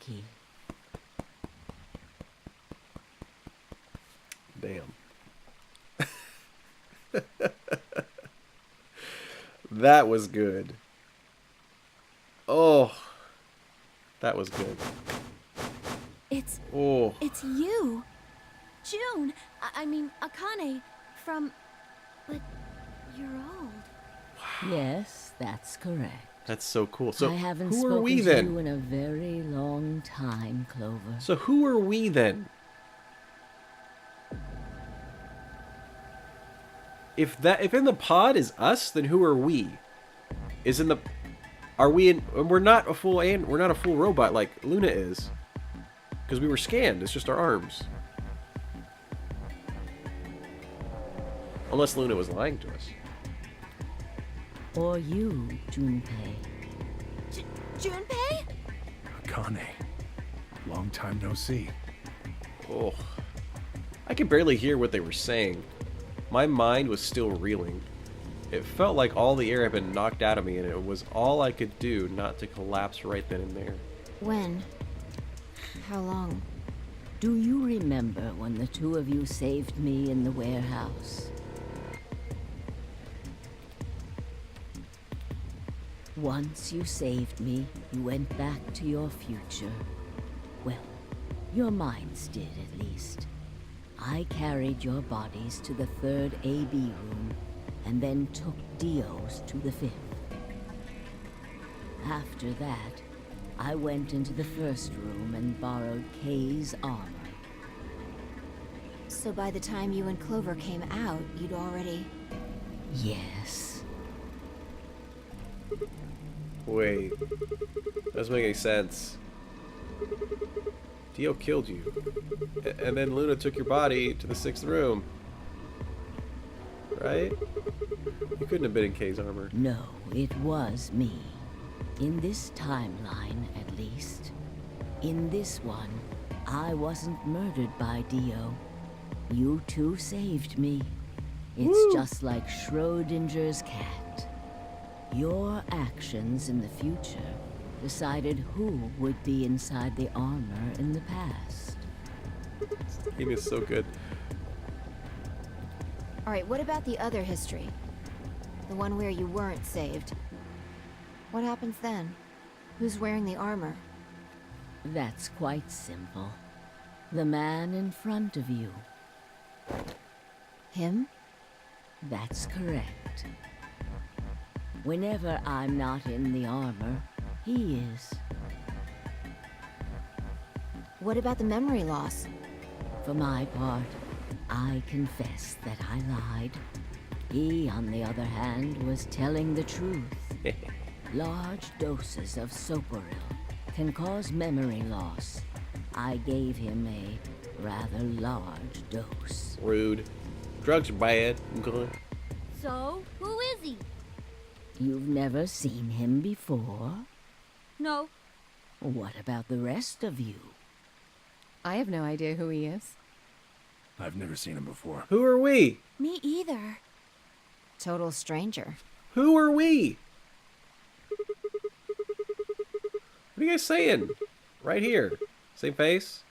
key. Damn. That was good. Oh, that was good. It's Oh, you. June. I mean, Akane from... But you're old. Yes, that's correct. that's so cool. So I haven't who spoken are we to then? you in a very long time, Clover. So who are we then? If in the pod is us, then who are we? Is in the... Are we in... We're not a full robot like Luna is. Because we were scanned. It's just our arms. Unless Luna was lying to us. Or you, Junpei. Junpei? Akane. Long time no see. Oh. I could barely hear what they were saying. My mind was still reeling. It felt like all the air had been knocked out of me, and it was all I could do not to collapse right then and there. When? How long? Do you remember when the two of you saved me in the warehouse? Once you saved me, you went back to your future. Well, your minds did, at least. I carried your bodies to the third AB room, and then took Dio's to the fifth. After that, I went into the first room and borrowed Kay's armor. So by the time you and Clover came out, you'd already... Yes. Wait. Doesn't make any sense. Dio killed you. And then Luna took your body to the sixth room. Right? You couldn't have been in Kay's armor. No, it was me. In this timeline, at least. In this one, I wasn't murdered by Dio. You two saved me. It's Woo. just like Schrodinger's cat. Your actions in the future decided who would be inside the armor in the past. This game is so good. Alright, what about the other history? The one where you weren't saved. What happens then? Who's wearing the armor? That's quite simple. The man in front of you. Him? That's correct. Whenever I'm not in the armor, he is. What about the memory loss? For my part, I confess that I lied. He, on the other hand, was telling the truth. Large doses of soporil can cause memory loss. I gave him a rather large dose. Rude. Drugs are bad. Okay. So, who is he? You've never seen him before? No. What about the rest of you? I have no idea who he is. I've never seen him before. Who are we? Me either. Total stranger. Who are we? What are you guys saying? Right here. Same face?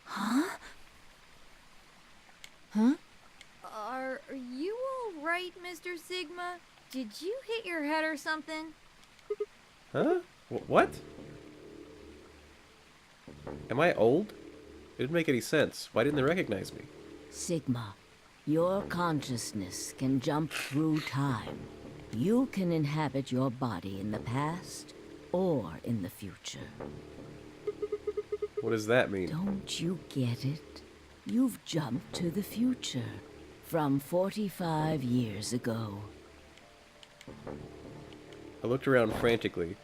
Huh? Are you all right, Mr. Sigma? Did you hit your head or something? Huh? What? Am I old? It didn't make any sense. Why didn't they recognize me? Sigma, your consciousness can jump through time. You can inhabit your body in the past or in the future. What does that mean? Don't you get it? You've jumped to the future from 45 years ago. I looked around frantically.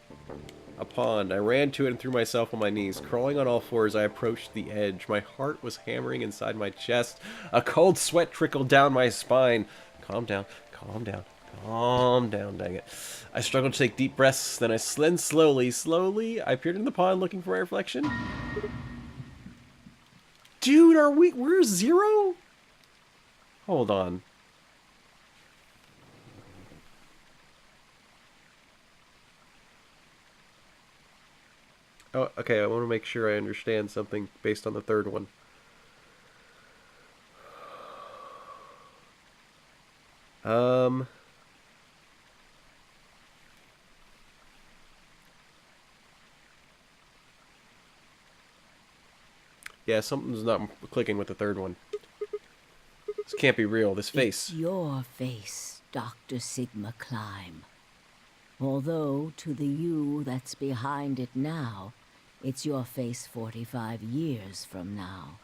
A pond. I ran to it and threw myself on my knees. Crawling on all fours, I approached the edge. My heart was hammering inside my chest. A cold sweat trickled down my spine. Calm down, calm down, calm down, dang it. I struggled to take deep breaths, then I slid slowly, I peered in the pond looking for my reflection. Dude, we're zero? Hold on. Oh, okay, I want to make sure I understand something based on the third one. Um... Yeah, something's not clicking with the third one. This can't be real. This face. It's your face, Dr. Sigma Climb. Although, to the you that's behind it now, it's your face 45 years from now.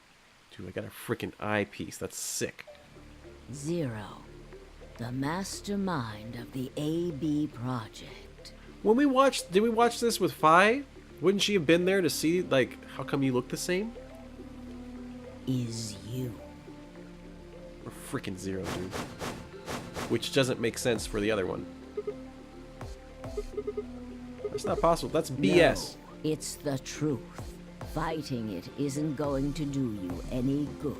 Dude, I got a freaking eyepiece. That's sick. Zero, the mastermind of the AB project. When we watched, did we watch this with Fi? Wouldn't she have been there to see, like, how come you look the same? Is you. Or freaking Zero, dude. Which doesn't make sense for the other one. That's not possible. That's BS. No, it's the truth. Fighting it isn't going to do you any good.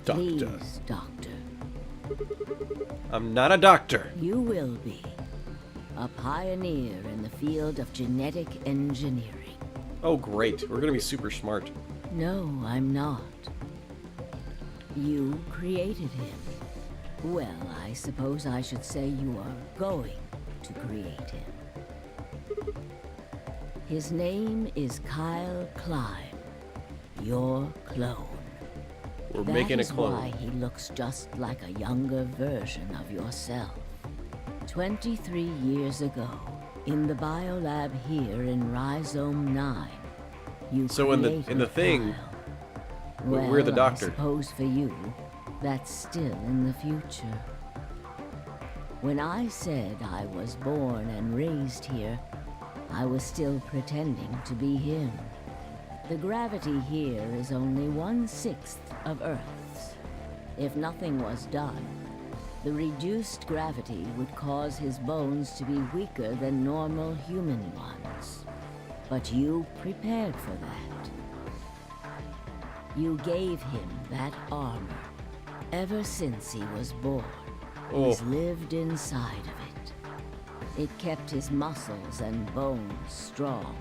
Doctor. Please, Doctor. I'm not a doctor. You will be. A pioneer in the field of genetic engineering. Oh, great. We're gonna be super smart. No, I'm not. You created him. Well, I suppose I should say you are going to create him. His name is Kyle Climb, your clone. We're making a That clone. is why he looks just like a younger version of yourself. 23 years ago, in the biolab here in Rhizome 9, you So in the created thing, Kyle. we're the Well, doctor. I suppose for you, that's still in the future. When I said I was born and raised here, I was still pretending to be him. The gravity here is only 1/6 of Earth's. If nothing was done, the reduced gravity would cause his bones to be weaker than normal human ones. But you prepared for that. You gave him that armor. Ever since he was born, he's lived inside of it. It kept his muscles and bones strong.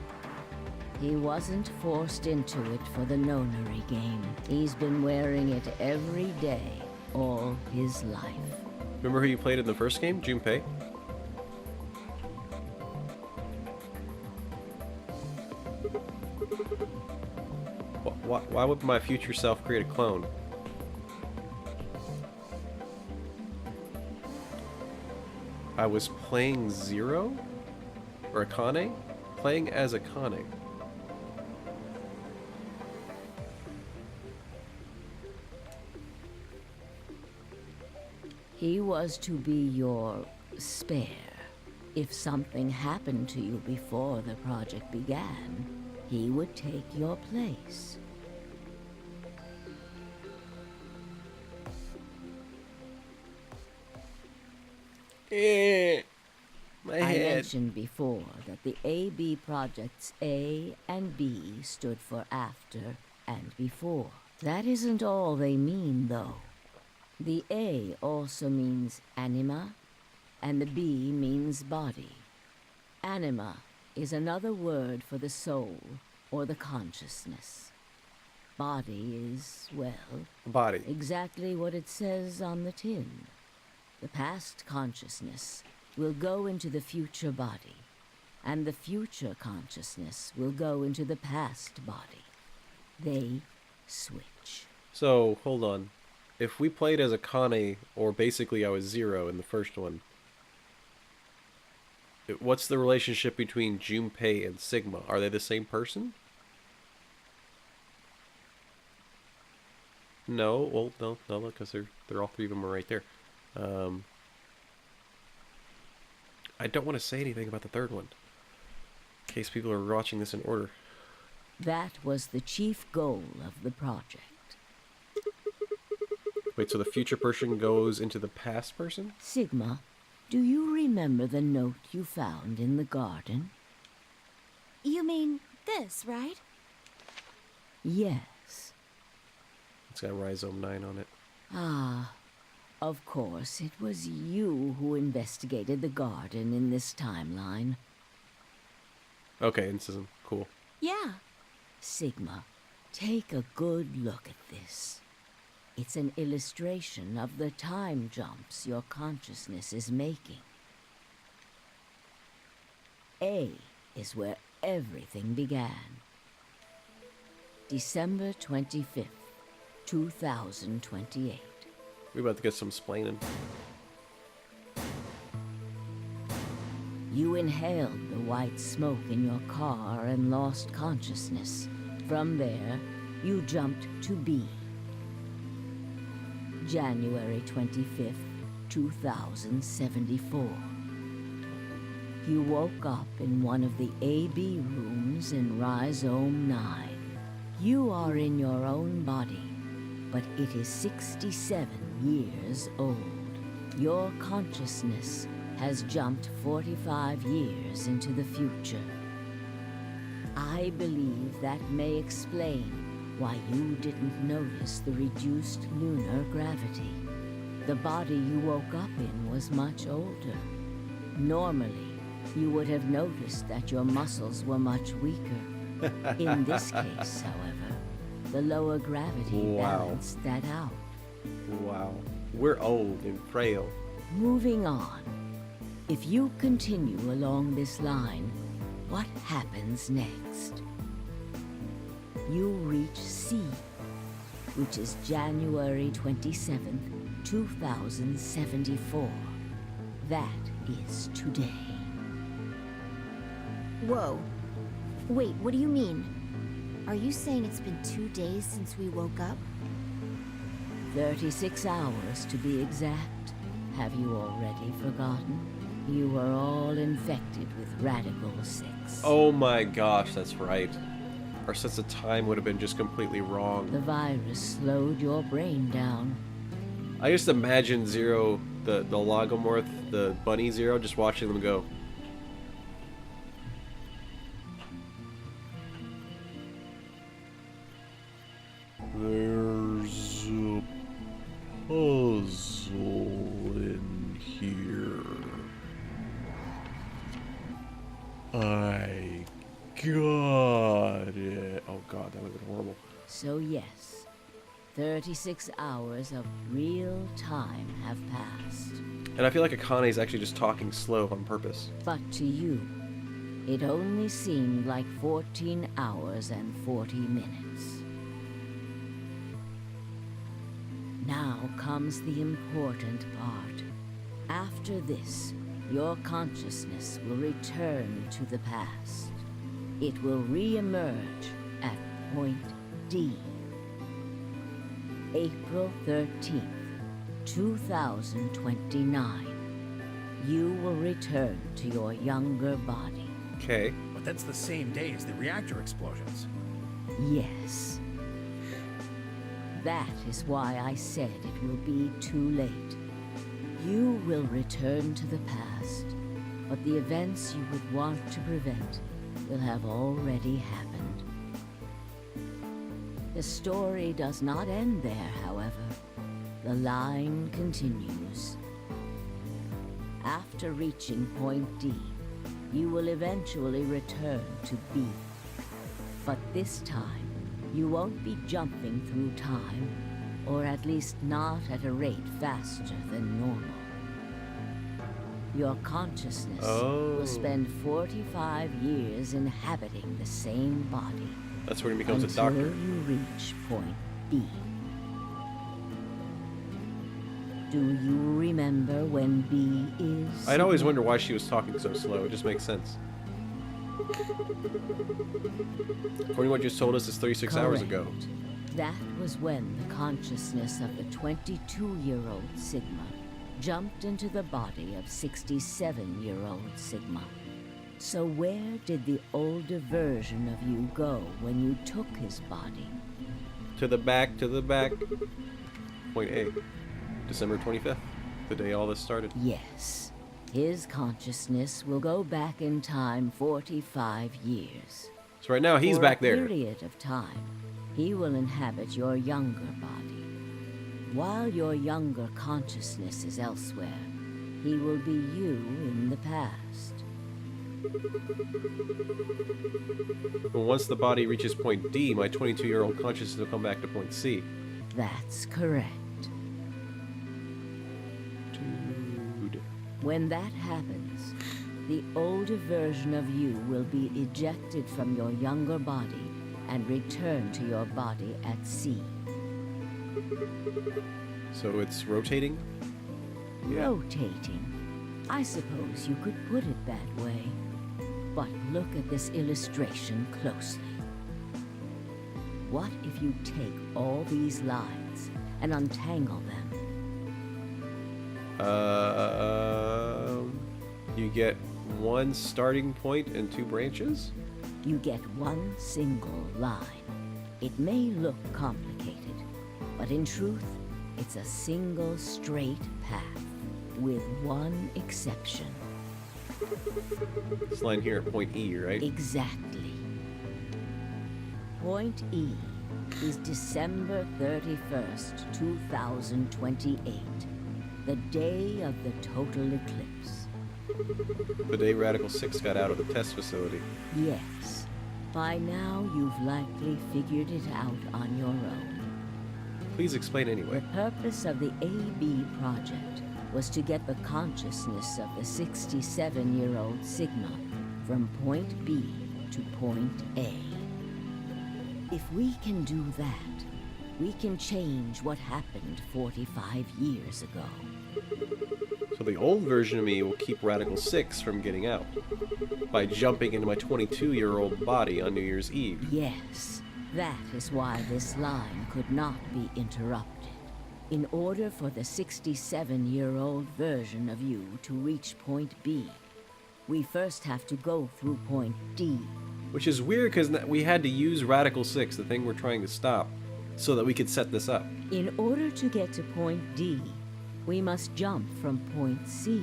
He wasn't forced into it for the nonary game. He's been wearing it every day, all his life. Remember who you played in the first game? Junpei? Why would my future self create a clone? I was playing Zero? Or Akane? Playing as Akane. He was to be your spare. If something happened to you before the project began, he would take your place. My I head. mentioned before that the AB projects A and B stood for after and before. That isn't all they mean, though. The A also means anima, and the B means body. Anima is another word for the soul, or the consciousness. Body is, well, Body. exactly what it says on the tin. The past consciousness will go into the future body, and the future consciousness will go into the past body. They switch. So, hold on. If we played as Akane, or basically I was Zero in the first one, what's the relationship between Junpei and Sigma? Are they the same person? No, well, no, because they're all three of them are right there. I don't want to say anything about the third one, in case people are watching this in order. That was the chief goal of the project. Wait, so the future person goes into the past person? Sigma, do you remember the note you found in the garden? You mean this, right? Yes. It's got Rhizome 9 on it. Ah, of course, it was you who investigated the garden in this timeline. Okay, this isn't cool. Yeah. Sigma, take a good look at this. It's an illustration of the time jumps your consciousness is making. A is where everything began. December 25th, 2028. We about to get some splaining. You inhaled the white smoke in your car and lost consciousness. From there, you jumped to B. January 25th, 2074. You woke up in one of the AB rooms in Rhizome 9. You are in your own body, but it is 67 years old. Your consciousness has jumped 45 years into the future. I believe that may explain why you didn't notice the reduced lunar gravity. The body you woke up in was much older. Normally, you would have noticed that your muscles were much weaker. In this case, however, the lower gravity balanced that out. Wow. We're old and frail. Moving on. If you continue along this line, what happens next? You reach C, which is January 27th, 2074. That is today. Whoa. Wait, what do you mean? Are you saying it's been 2 days since we woke up? 36 hours to be exact. Have you already forgotten? You were all infected with Radical 6. Oh my gosh, that's right. Our sense of time would have been just completely wrong. The virus slowed your brain down. I just imagine Zero, the Logomorph, the bunny Zero, just watching them go. There's a puzzle in here. I got it. Oh god, that would have been horrible. So yes, 36 hours of real time have passed. And I feel like Akane's actually just talking slow on purpose. But to you, it only seemed like 14 hours and 40 minutes. Now comes the important part. After this, your consciousness will return to the past. It will re-emerge at point D. April 13th, 2029. You will return to your younger body. Okay. But that's the same day as the reactor explosions. Yes. That is why I said it will be too late. You will return to the past, but the events you would want to prevent will have already happened. The story does not end there, however. The line continues. After reaching point D, you will eventually return to B. But this time, you won't be jumping through time, or at least not at a rate faster than normal. Your consciousness will spend 45 years inhabiting the same body. That's when he becomes a until doctor. you reach point B. Do you remember when B is? I'd always wonder why she was talking so slow. It just makes sense. According to what you just told us, it's 36 hours ago. Correct. That was when the consciousness of the 22-year-old Sigma jumped into the body of 67-year-old Sigma. So where did the older version of you go when you took his body? To the back, to the back. Point A. December 25th, the day all this started. Yes. His consciousness will go back in time 45 years. So right now, he's For back a there. period of time, he will inhabit your younger body. While your younger consciousness is elsewhere, he will be you in the past. But once the body reaches point D, my 22-year-old consciousness will come back to point C. That's correct. Dude. When that happens, the older version of you will be ejected from your younger body and return to your body at C. So it's rotating? Rotating. I suppose you could put it that way. But look at this illustration closely. What if you take all these lines and untangle them? You get one starting point and two branches? You get one single line. It may look complicated, but in truth, it's a single straight path, with one exception. This line here at point E, right? Exactly. Point E is December 31st, 2028, the day of the total eclipse. The day Radical 6 got out of the test facility. Yes. By now, you've likely figured it out on your own. Please explain anyway. The purpose of the AB project was to get the consciousness of the 67-year-old Sigma from point B to point A. If we can do that, we can change what happened 45 years ago. So the old version of me will keep Radical 6 from getting out by jumping into my 22-year-old body on New Year's Eve. Yes, that is why this line could not be interrupted. In order for the 67-year-old version of you to reach point B, we first have to go through point D. Which is weird because we had to use Radical 6, the thing we're trying to stop, so that we could set this up. In order to get to point D, we must jump from point C.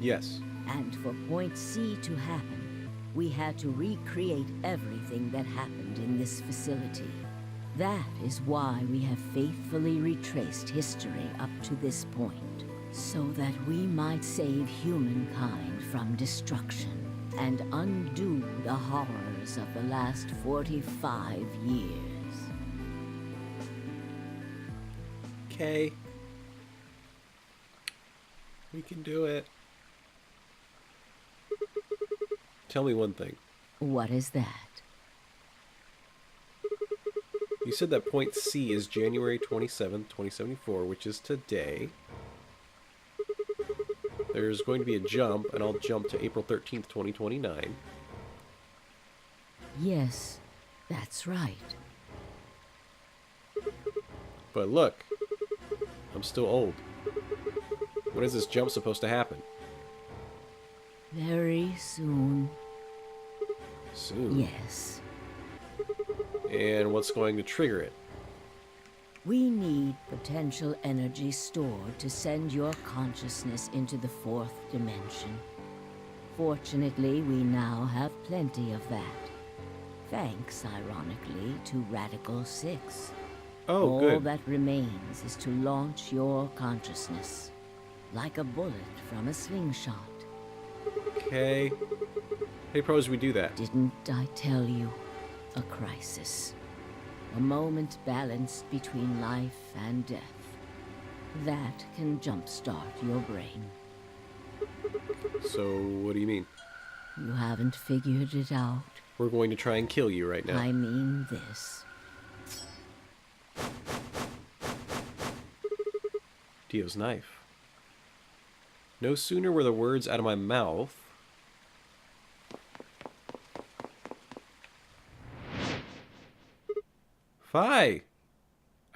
Yes. And for point C to happen, we had to recreate everything that happened in this facility. That is why we have faithfully retraced history up to this point, so that we might save humankind from destruction and undo the horrors of the last 45 years. Okay. We can do it. Tell me one thing. What is that? You said that point C is January 27th, 2074, which is today. There's going to be a jump, and I'll jump to April 13th, 2029. Yes, that's right. But look, I'm still old. When is this jump supposed to happen? Very soon. Soon. Yes. And what's going to trigger it? We need potential energy stored to send your consciousness into the fourth dimension. Fortunately, we now have plenty of that. Thanks, ironically, to Radical 6. Oh, All good. that remains is to launch your consciousness, like a bullet from a slingshot. Okay. Hey, pros, we do that. Didn't I tell you? A crisis. A moment balanced between life and death. That can jumpstart your brain. So, what do you mean? You haven't figured it out. We're going to try and kill you right now. I mean this. Dio's knife. No sooner were the words out of my mouth. Fi!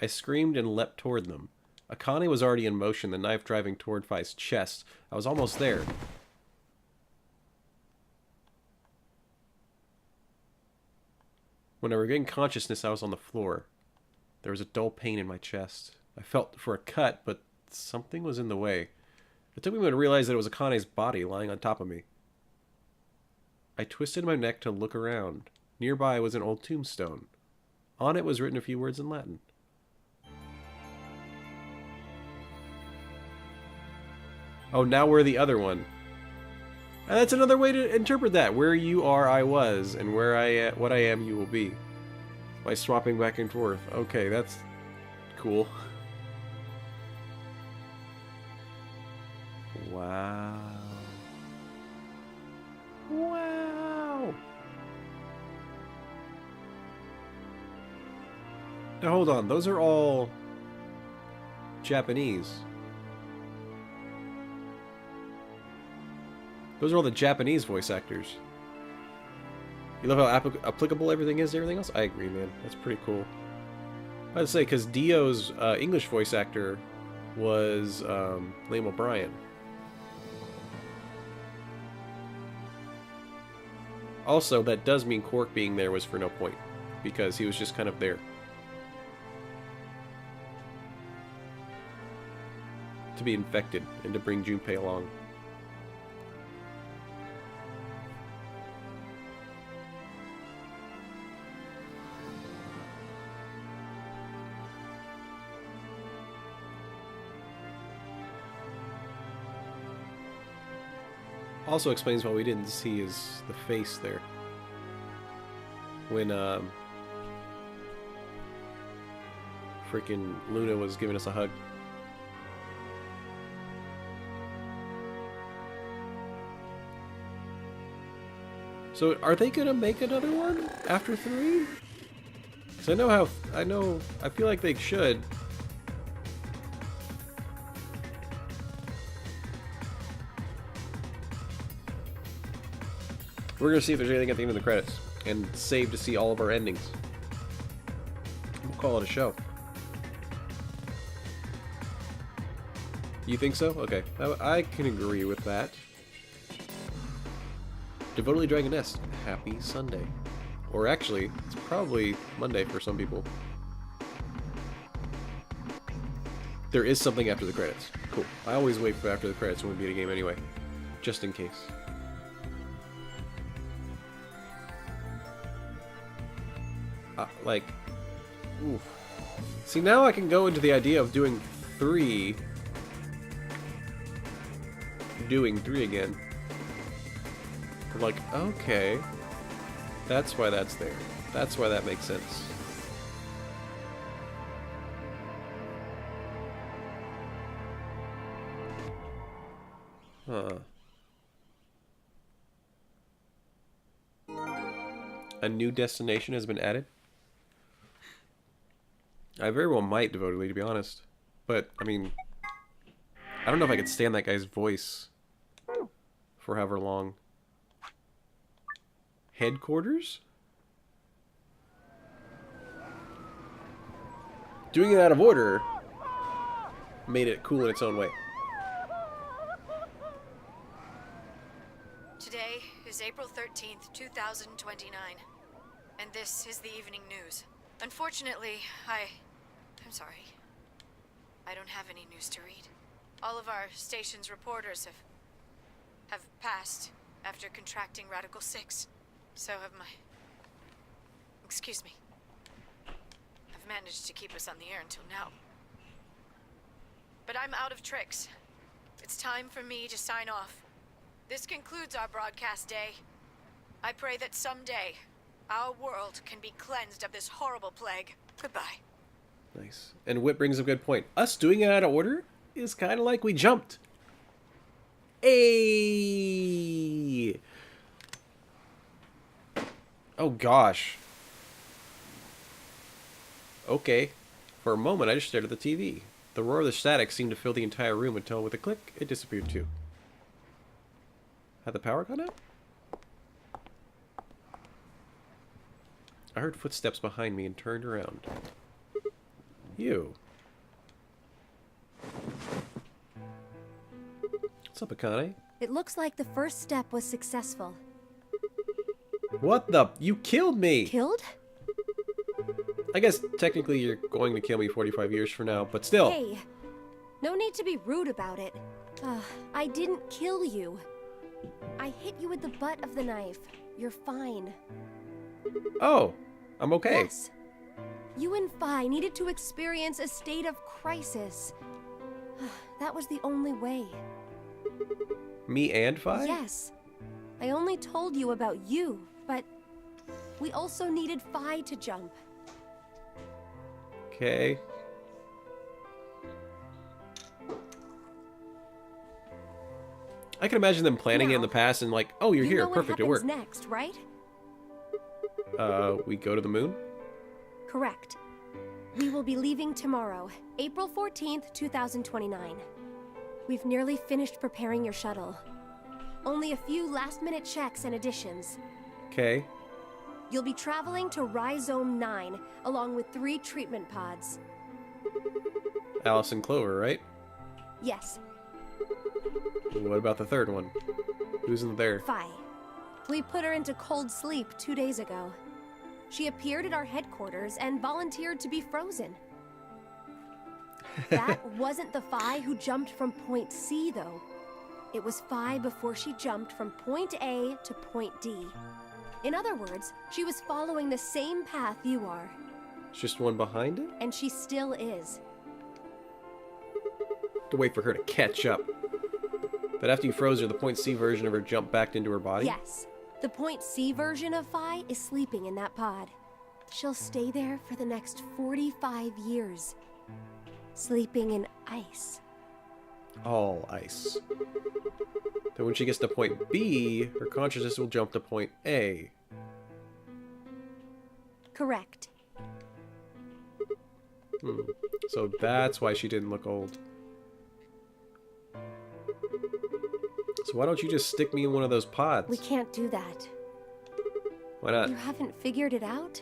I screamed and leapt toward them. Akane was already in motion, the knife driving toward Fi's chest. I was almost there. When I regained consciousness, I was on the floor. There was a dull pain in my chest. I felt for a cut, but something was in the way. It took me a moment to realize that it was Akane's body lying on top of me. I twisted my neck to look around. Nearby was an old tombstone. On it was written a few words in Latin. Oh, now we're the other one. And that's another way to interpret that. Where you are, I was, and where what I am, you will be. By swapping back and forth. Okay, that's cool. Wow. Wow. Now hold on, those are all Japanese. Those are all the Japanese voice actors. You love how applicable everything is to everything else? I agree, man. That's pretty cool. I would say, because Dio's English voice actor was Liam O'Brien. Also, that does mean Quark being there was for no point, because he was just kind of there. To be infected, and to bring Junpei along. Also explains why we didn't see the face there. When freaking Luna was giving us a hug. So are they gonna make another one after 3? Because I feel like they should. We're gonna see if there's anything at the end of the credits, and save to see all of our endings. We'll call it a show. You think so? Okay, I can agree with that. Devotedly Dragoness, happy Sunday. Or actually, it's probably Monday for some people. There is something after the credits. Cool. I always wait for after the credits when we beat a game anyway. Just in case. Oof. See, now I can go into the idea of doing 3 again. I'm like, okay. That's why that's there. That's why that makes sense. Huh. A new destination has been added? I very well might, devotedly, to be honest. But, I mean, I don't know if I could stand that guy's voice for however long. Headquarters? Doing it out of order made it cool in its own way. Today is April 13th, 2029, and this is the evening news. Unfortunately, I'm sorry. I don't have any news to read. All of our station's reporters have passed after contracting Radical 6. So have my... Excuse me. I've managed to keep us on the air until now. But I'm out of tricks. It's time for me to sign off. This concludes our broadcast day. I pray that someday our world can be cleansed of this horrible plague. Goodbye. Nice. And Whit brings a good point. Us doing it out of order is kind of like we jumped. Hey. Oh gosh. Okay. For a moment, I just stared at the TV. The roar of the static seemed to fill the entire room until, with a click, it disappeared too. Had the power gone out? I heard footsteps behind me and turned around. You. What's up, Akane? It looks like the first step was successful. What the? You killed me! Killed? I guess technically you're going to kill me 45 years from now, but still. Hey, no need to be rude about it. I didn't kill you. I hit you with the butt of the knife. You're fine. Oh, I'm okay. Yes. You and Phi needed to experience a state of crisis. That was the only way. Me and Fi? Yes. I only told you about you, but we also needed Fi to jump. Okay. I can imagine them planning it in the Now, past and like, oh, you're you here, know perfect, it what worked. happens next, right? We go to the moon? Correct. We will be leaving tomorrow, April 14th, 2029. We've nearly finished preparing your shuttle. Only a few last-minute checks and additions. Okay. You'll be traveling to Rhizome 9, along with 3 treatment pods. Alice and Clover, right? Yes, What about the third one? Who's in there? Fi. We put her into cold sleep 2 days ago. She appeared at our headquarters and volunteered to be frozen. That wasn't the Fi who jumped from point C, though. It was Fi before she jumped from point A to point D. In other words, she was following the same path you are, It's just one behind it? and she still is. To wait for her to catch up. But after you froze her, the point C version of her jumped back into her body? Yes, the point C version of Fi is sleeping in that pod. She'll stay there for the next 45 years. Sleeping in ice. All ice. Then when she gets to point B, her consciousness will jump to point A. Correct. So that's why she didn't look old. So why don't you just stick me in one of those pods? We can't do that. Why not? You haven't figured it out?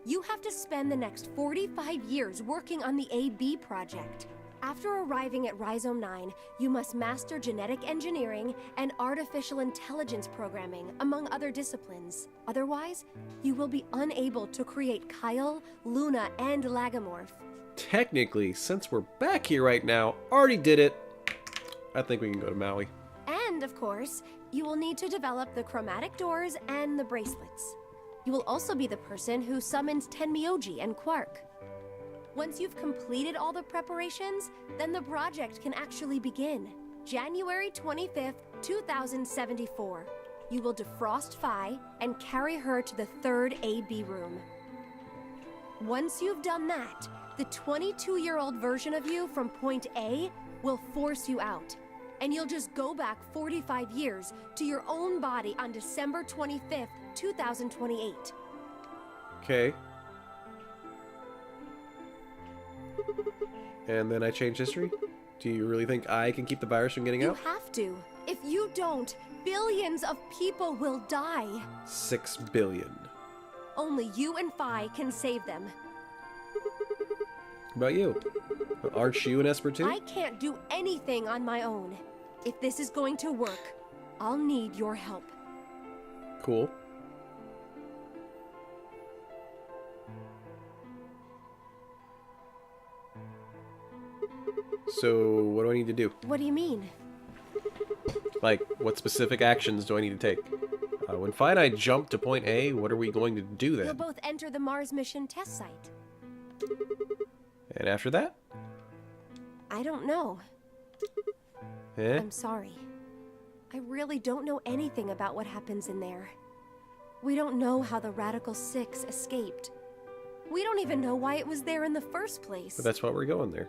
You have to spend the next 45 years working on the AB project. After arriving at Rhizome 9, you must master genetic engineering and artificial intelligence programming, among other disciplines. Otherwise, you will be unable to create Kyle, Luna, and Lagomorph. Technically, since we're back here right now, already did it. I think we can go to Maui. And, of course, you will need to develop the chromatic doors and the bracelets. You will also be the person who summons Tenmyoji and Quark. Once you've completed all the preparations, then the project can actually begin. January 25th, 2074. You will defrost Fi and carry her to the 3rd AB room. Once you've done that, the 22-year-old version of you from point A will force you out. And you'll just go back 45 years to your own body on December 25th, 2028. Okay. And then I change history? Do you really think I can keep the virus from getting You out? have to. If you don't, billions of people will die. 6 billion. Only you and Fi can save them. What about you? Aren't you an Esper too? I can't do anything on my own. If this is going to work, I'll need your help. Cool. So, what do I need to do? What do you mean? Like, what specific actions do I need to take? When Fi and I jump to point A, what are we going to do You'll then? both enter the Mars mission test site. And after that? I don't know. Eh? I'm sorry. I really don't know anything about what happens in there. We don't know how the Radical Six escaped. We don't even know why it was there in the first place. But that's why we're going there.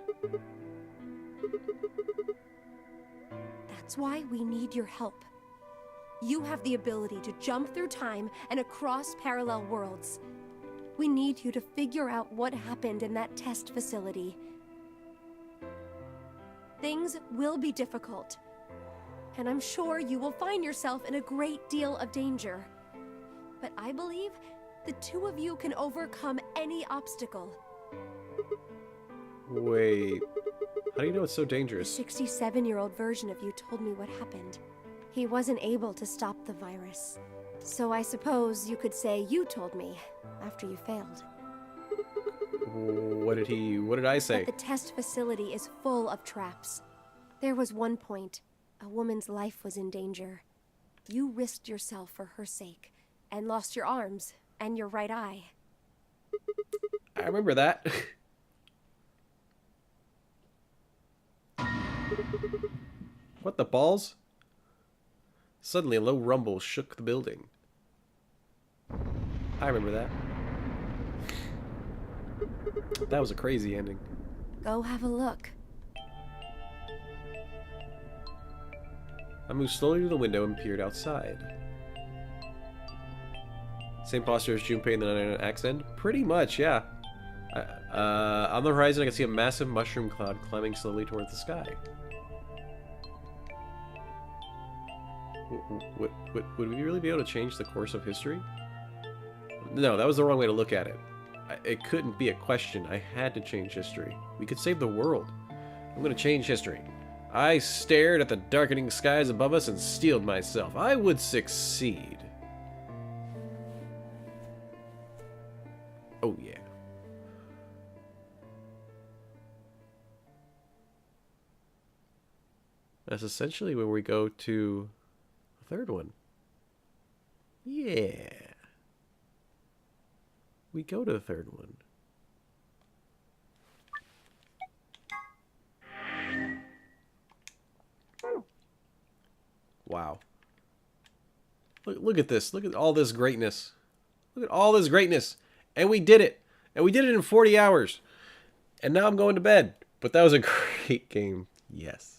That's why we need your help. You have the ability to jump through time and across parallel worlds. We need you to figure out what happened in that test facility. Things will be difficult, and I'm sure you will find yourself in a great deal of danger. But I believe the two of you can overcome any obstacle. Wait. How do you know it's so The dangerous? 67-year-old version of you told me what happened. He wasn't able to stop the virus. So I suppose you could say you told me after you failed. What did I say? But the test facility is full of traps. There was one point, a woman's life was in danger. You risked yourself for her sake, and lost your arms and your right eye. I remember that. What the balls? Suddenly, a low rumble shook the building. I remember that. That was a crazy ending. Go have a look. I moved slowly to the window and peered outside. Same posture as Junpei in the 99 Axe End? Pretty much, yeah. On the horizon, I can see a massive mushroom cloud climbing slowly towards the sky. Would we really be able to change the course of history? No, that was the wrong way to look at it. It couldn't be a question. I had to change history. We could save the world. I'm going to change history. I stared at the darkening skies above us and steeled myself. I would succeed. Oh, yeah. That's essentially where we go to the third one. Yeah. We go to the third one. Wow. Look at this. Look at all this greatness. Look at all this greatness. And we did it. And we did it in 40 hours. And now I'm going to bed. But that was a great game. Yes.